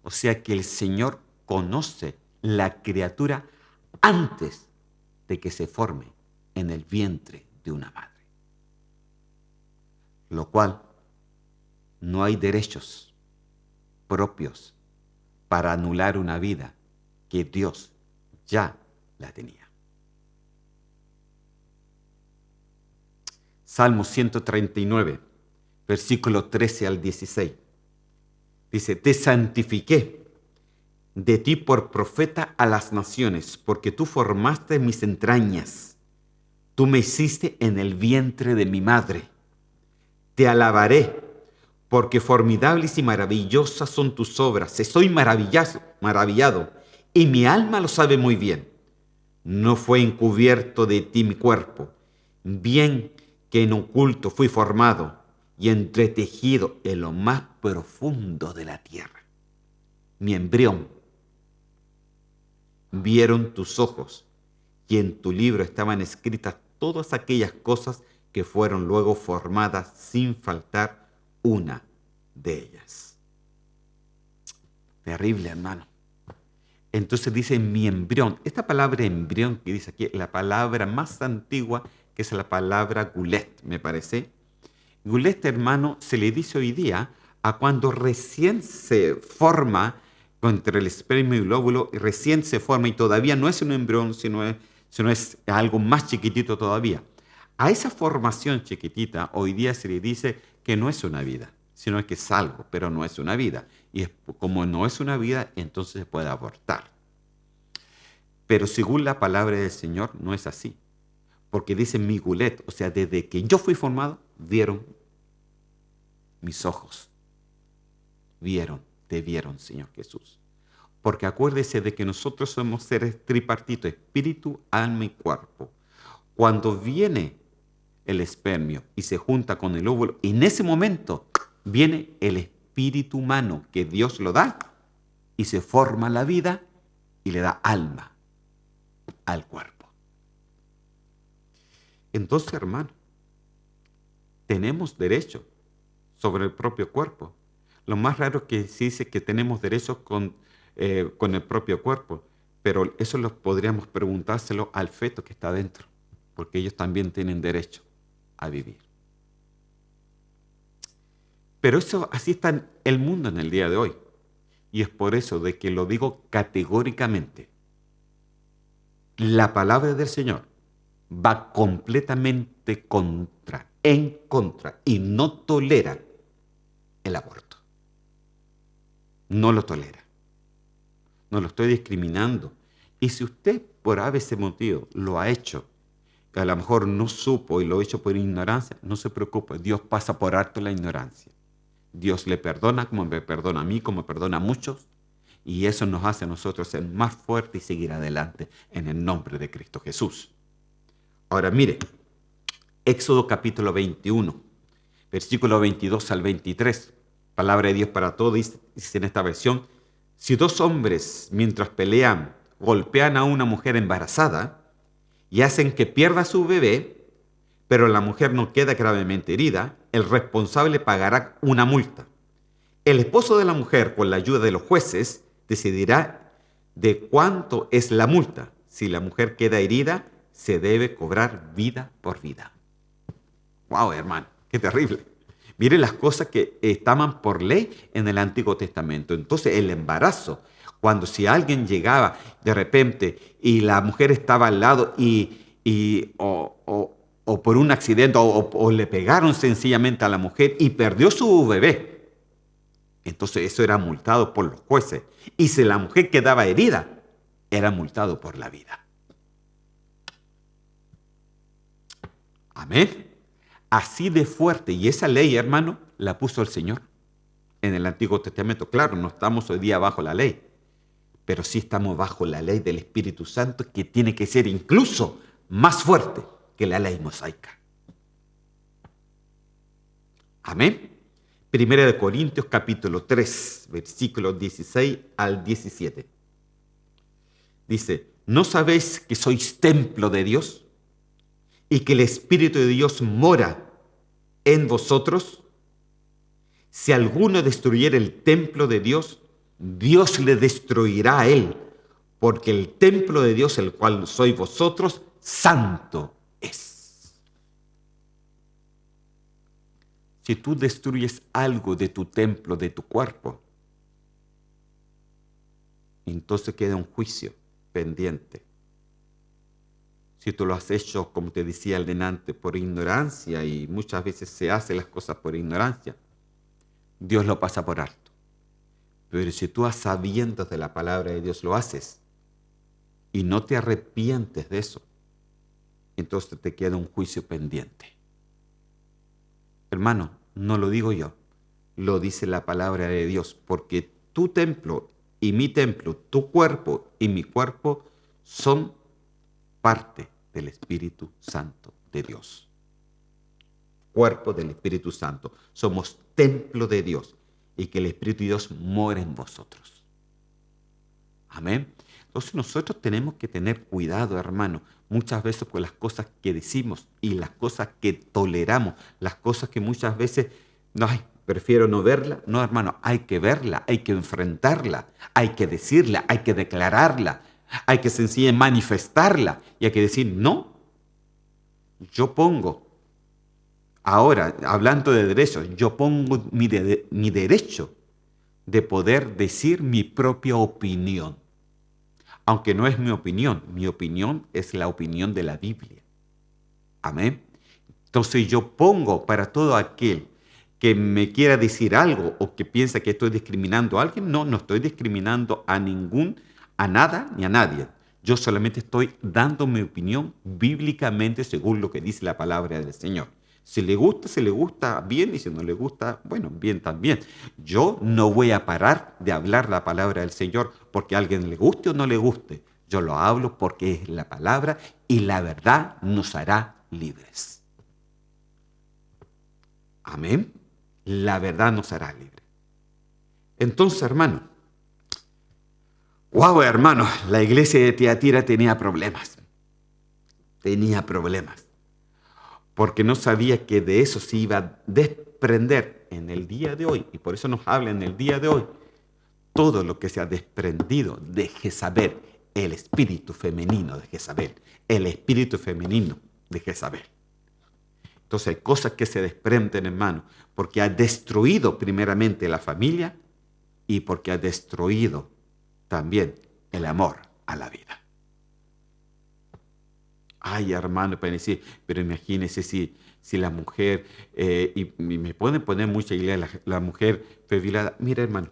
Speaker 1: O sea que el Señor conoce la criatura antes de que se forme en el vientre de una madre. Lo cual no hay derechos propios para anular una vida que Dios ya la tenía. Salmo 139, versículo 13 al 16. Dice, te santifiqué de ti por profeta a las naciones, porque tú formaste mis entrañas. Tú me hiciste en el vientre de mi madre. Te alabaré, porque formidables y maravillosas son tus obras. Estoy maravillado, y mi alma lo sabe muy bien. No fue encubierto de ti mi cuerpo, bien que en oculto fui formado y entretejido en lo más profundo de la tierra. Mi embrión vieron tus ojos, y en tu libro estaban escritas todas aquellas cosas que fueron luego formadas sin faltar una de ellas. Terrible, hermano. Entonces dice mi embrión. Esta palabra embrión que dice aquí es la palabra más antigua, que es la palabra gulet, me parece. Gulet, hermano, se le dice hoy día a cuando recién se forma entre el esperma y el óvulo, y recién se forma y todavía no es un embrión, sino es algo más chiquitito todavía. A esa formación chiquitita hoy día se le dice que no es una vida, sino que es algo, pero no es una vida. Y como no es una vida, entonces se puede abortar. Pero según la palabra del Señor, no es así. Porque dice mi gulet, o sea, desde que yo fui formado, vieron mis ojos. Te vieron, Señor Jesús. Porque acuérdese de que nosotros somos seres tripartitos, espíritu, alma y cuerpo. Cuando viene el espermio y se junta con el óvulo, en ese momento viene el espíritu humano que Dios lo da y se forma la vida y le da alma al cuerpo. Entonces, hermano, tenemos derecho sobre el propio cuerpo. Lo más raro es que se dice que tenemos derechos con el propio cuerpo, pero eso lo podríamos preguntárselo al feto que está dentro, porque ellos también tienen derecho a vivir. Pero eso así está el mundo en el día de hoy. Y es por eso de que lo digo categóricamente. La palabra del Señor va completamente en contra, y no tolera el aborto. No lo tolera. No lo estoy discriminando. Y si usted por ese motivo lo ha hecho, que a lo mejor no supo y lo ha hecho por ignorancia, no se preocupe, Dios pasa por alto la ignorancia. Dios le perdona como me perdona a mí, como perdona a muchos, y eso nos hace a nosotros ser más fuertes y seguir adelante en el nombre de Cristo Jesús. Ahora mire, Éxodo capítulo 21, versículo 22 al 23, palabra de Dios para todos, dice en esta versión: si dos hombres mientras pelean golpean a una mujer embarazada y hacen que pierda su bebé, pero la mujer no queda gravemente herida, el responsable pagará una multa. El esposo de la mujer, con la ayuda de los jueces, decidirá de cuánto es la multa. Si la mujer queda herida, se debe cobrar vida por vida. ¡Wow, hermano! ¡Qué terrible! Miren las cosas que estaban por ley en el Antiguo Testamento. Entonces, el embarazo, cuando si alguien llegaba de repente y la mujer estaba al lado o por un accidente o le pegaron sencillamente a la mujer y perdió su bebé, entonces eso era multado por los jueces. Y si la mujer quedaba herida, era multado por la vida. Amén. Así de fuerte. Y esa ley, hermano, la puso el Señor en el Antiguo Testamento. Claro, no estamos hoy día bajo la ley, pero sí estamos bajo la ley del Espíritu Santo, que tiene que ser incluso más fuerte que la ley mosaica. Amén. Primera de Corintios capítulo 3, versículos 16 al 17. Dice: ¿no sabéis que sois templo de Dios y que el Espíritu de Dios mora en vosotros? Si alguno destruyera el templo de Dios, Dios le destruirá a él, porque el templo de Dios, el cual sois vosotros, santo es. Si tú destruyes algo de tu templo, de tu cuerpo, entonces queda un juicio pendiente. Si tú lo has hecho, como te decía el delante, por ignorancia, y muchas veces se hacen las cosas por ignorancia, Dios lo pasa por alto. Pero si tú, a sabiendas de la palabra de Dios, lo haces y no te arrepientes de eso, entonces te queda un juicio pendiente. Hermano, no lo digo yo, lo dice la palabra de Dios, porque tu templo y mi templo, tu cuerpo y mi cuerpo, son parte del Espíritu Santo de Dios. Cuerpo del Espíritu Santo. Somos templo de Dios, y que el Espíritu de Dios mora en vosotros. Amén. Entonces nosotros tenemos que tener cuidado, hermano, muchas veces con las cosas que decimos y las cosas que toleramos, las cosas que muchas veces, no, prefiero no verla. No, hermano, hay que verla, hay que enfrentarla, hay que decirla, hay que declararla, hay que sencillamente manifestarla y hay que decir: no, yo pongo, ahora, hablando de derechos, yo pongo mi derecho de poder decir mi propia opinión. Aunque no es mi opinión es la opinión de la Biblia. Amén. Entonces yo pongo para todo aquel que me quiera decir algo o que piensa que estoy discriminando a alguien. No, no estoy discriminando a nada ni a nadie. Yo solamente estoy dando mi opinión bíblicamente según lo que dice la palabra del Señor. Si le gusta, bien, y si no le gusta, bueno, bien también. Yo no voy a parar de hablar la palabra del Señor porque a alguien le guste o no le guste. Yo lo hablo porque es la palabra y la verdad nos hará libres. Amén. La verdad nos hará libres. Entonces, hermano, hermano, la iglesia de Tiatira tenía problemas. Porque no sabía que de eso se iba a desprender en el día de hoy, y por eso nos habla en el día de hoy, todo lo que se ha desprendido de Jezabel, el espíritu femenino de Jezabel, el espíritu femenino de Jezabel. Entonces hay cosas que se desprenden, hermano, porque ha destruido primeramente la familia y porque ha destruido también el amor a la vida. Ay, hermano, para decir, pero imagínese si la mujer, y me pueden poner mucha idea, la mujer fue violada. Mira, hermano,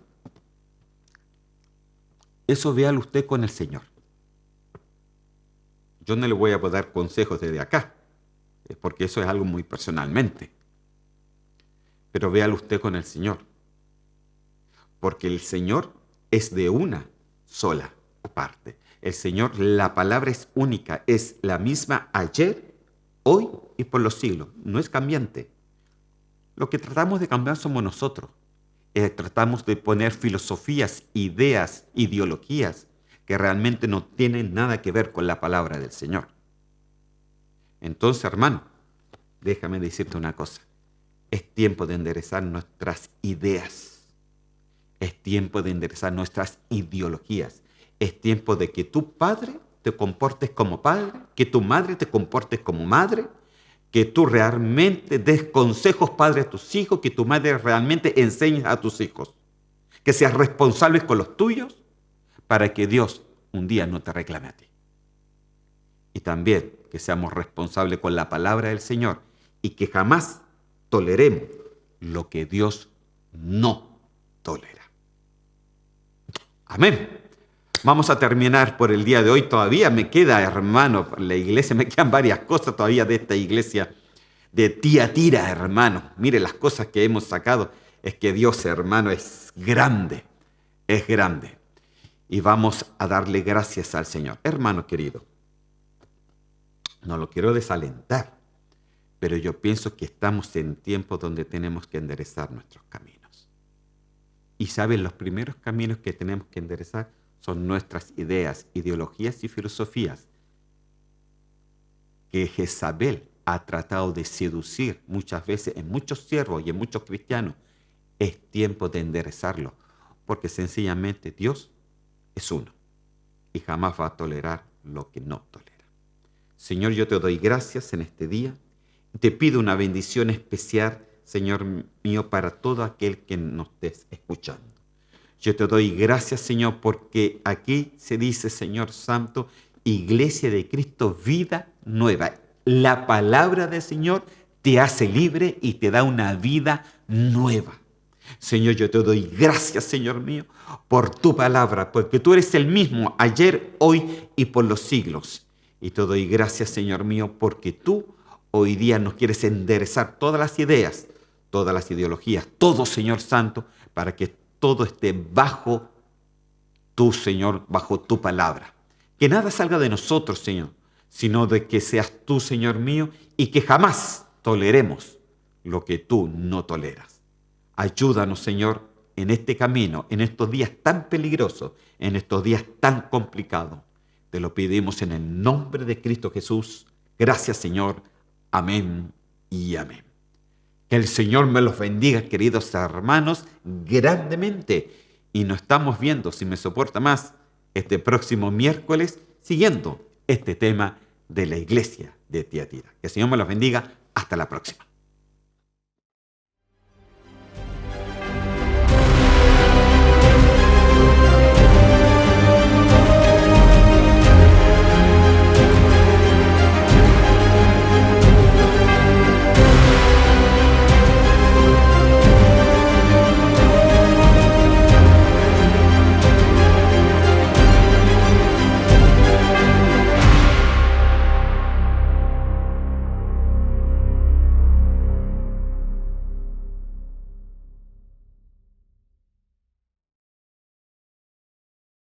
Speaker 1: eso véalo usted con el Señor. Yo no le voy a dar consejos desde acá, porque eso es algo muy personalmente. Pero véalo usted con el Señor. Porque el Señor es de una sola parte. El Señor, la palabra es única, es la misma ayer, hoy y por los siglos. No es cambiante. Lo que tratamos de cambiar somos nosotros. Tratamos de poner filosofías, ideas, ideologías que realmente no tienen nada que ver con la palabra del Señor. Entonces, hermano, déjame decirte una cosa. Es tiempo de enderezar nuestras ideas. Es tiempo de enderezar nuestras ideologías. Es tiempo de que tu padre te comportes como padre, que tu madre te comportes como madre, que tú realmente des consejos, padre, a tus hijos, que tu madre realmente enseñes a tus hijos, que seas responsable con los tuyos para que Dios un día no te reclame a ti. Y también que seamos responsables con la palabra del Señor y que jamás toleremos lo que Dios no tolera. Amén. Vamos a terminar por el día de hoy. Todavía me queda, hermano, la iglesia, me quedan varias cosas todavía de esta iglesia de Tiatira, hermano. Mire las cosas que hemos sacado. Es que Dios, hermano, es grande. Es grande. Y vamos a darle gracias al Señor. Hermano querido, no lo quiero desalentar, pero yo pienso que estamos en tiempos donde tenemos que enderezar nuestros caminos. Y saben, los primeros caminos que tenemos que enderezar son nuestras ideas, ideologías y filosofías que Jezabel ha tratado de seducir muchas veces en muchos siervos y en muchos cristianos. Es tiempo de enderezarlo, porque sencillamente Dios es uno y jamás va a tolerar lo que no tolera. Señor, yo te doy gracias en este día. Te pido una bendición especial, Señor mío, para todo aquel que nos estés escuchando. Yo te doy gracias, Señor, porque aquí se dice, Señor Santo, Iglesia de Cristo, vida nueva. La palabra del Señor te hace libre y te da una vida nueva. Señor, yo te doy gracias, Señor mío, por tu palabra, porque tú eres el mismo ayer, hoy y por los siglos. Y te doy gracias, Señor mío, porque tú hoy día nos quieres enderezar todas las ideas, todas las ideologías, todo, Señor Santo, para que todo esté bajo tu, Señor, bajo tu palabra. Que nada salga de nosotros, Señor, sino de que seas tú, Señor mío, y que jamás toleremos lo que tú no toleras. Ayúdanos, Señor, en este camino, en estos días tan peligrosos, en estos días tan complicados. Te lo pedimos en el nombre de Cristo Jesús. Gracias, Señor. Amén y amén. Que el Señor me los bendiga, queridos hermanos, grandemente. Y nos estamos viendo, si me soporta más, este próximo miércoles, siguiendo este tema de la iglesia de Tiatira. Que el Señor me los bendiga. Hasta la próxima.